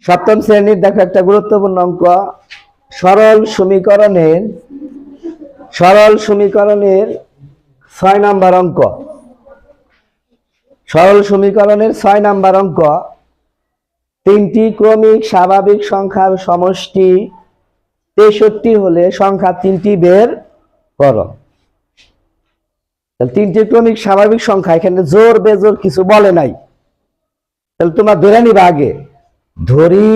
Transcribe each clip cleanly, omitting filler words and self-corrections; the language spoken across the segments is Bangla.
সপ্তম শ্রেণীর দেখো একটা গুরুত্বপূর্ণ অঙ্ক, সরল সমীকরণের 6 নাম্বার অঙ্ক। সরল সমীকরণের 6 নাম্বার অঙ্ক, তিনটি ক্রমিক স্বাভাবিক সংখ্যার সমষ্টি 63 হলে সংখ্যা তিনটি বের করো। তিনটি ক্রমিক স্বাভাবিক সংখ্যা, এখানে জোর বেজোর কিছু বলে নাই, তাহলে তোমরা ধরে নিবা আগে। ধরি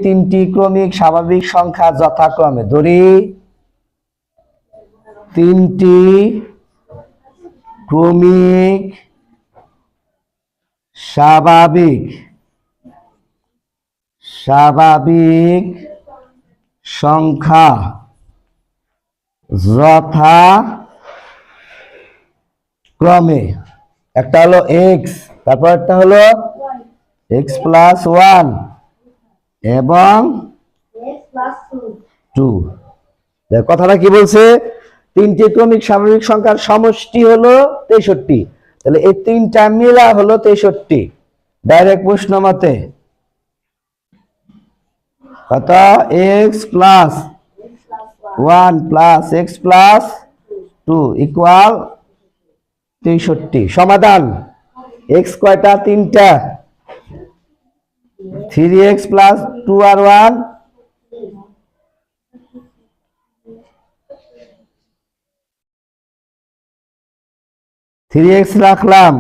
তিনটি ক্রমিক স্বাভাবিক সংখ্যা যথাক্রমে, ধরি তিনটি ক্রমিক স্বাভাবিক সংখ্যা যথাক্রমে, একটা হলো এক্স, তারপর একটা হলো এক্স প্লাস 1 এবং 2। কথাটা কি বলছে? তিনটি ক্রমিক স্বাভাবিক সংখ্যার সমষ্টি হলো 63, তাহলে এই তিনটা মিলা হলো 63। ডাইরেক্ট প্রশ্ন মতে কত? X plus 1 plus x plus 2 equal 63। সমাধান, এক্স কয়টা? 3টা, 3x প্লাস 2 আর 1 3x রাখলাম,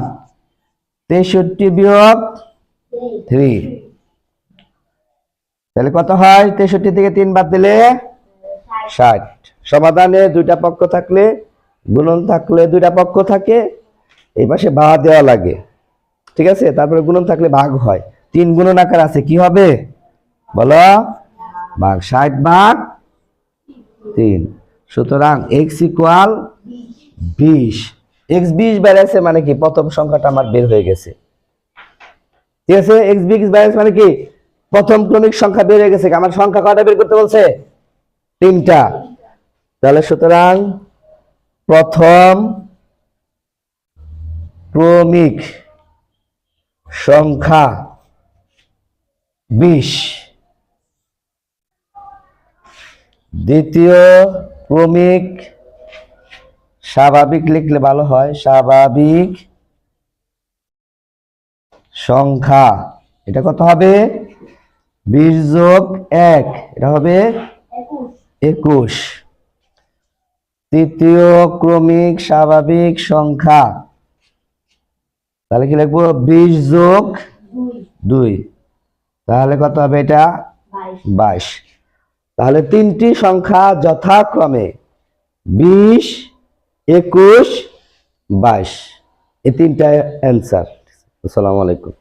63 বিয়োগ 3, তাহলে কত হয়? 63 থেকে 3 বাদ দিলে 60। সমাধানে দুইটা পক্ষ থাকলে, গুণন থাকলে দুইটা পক্ষ থাকে, এই পাশে ভাগ দেওয়া লাগে, ঠিক আছে? তারপরে গুণন থাকলে ভাগ হয়, 3 গুণন আকার আছে, কি হবে বলো? ভাগ। 60 ভাগ 3, সুতরাং x ইকুয়াল 20। x 20 বেড়েছে মানে কি? প্রথম সংখ্যাটা আমার বের হয়ে গেছে, ঠিক আছে? x 20 বেড়েছে মানে কি? প্রথম ক্রমিক সংখ্যা বের হয়ে গেছে। আমার সংখ্যা কয়টা বের করতে বলছে? 3টা। তাহলে সুতরাং প্রথম ক্রমিক সংখ্যা 20, দ্বিতীয় ক্রমিক স্বাভাবিক লিখলে ভালো হয়, স্বাভাবিক সংখ্যা, এটা কত হবে? 20 যোগ 1, এটা হবে 21। তৃতীয় ক্রমিক স্বাভাবিক সংখ্যা, তাহলে কি লিখবো? 20 যোগ 2, তাহলে কত হবে? এটা 22। তাহলে তিনটি সংখ্যা যথাক্রমে 20, 21, 22, এই তিনটা অ্যান্সার। আসসালামু আলাইকুম।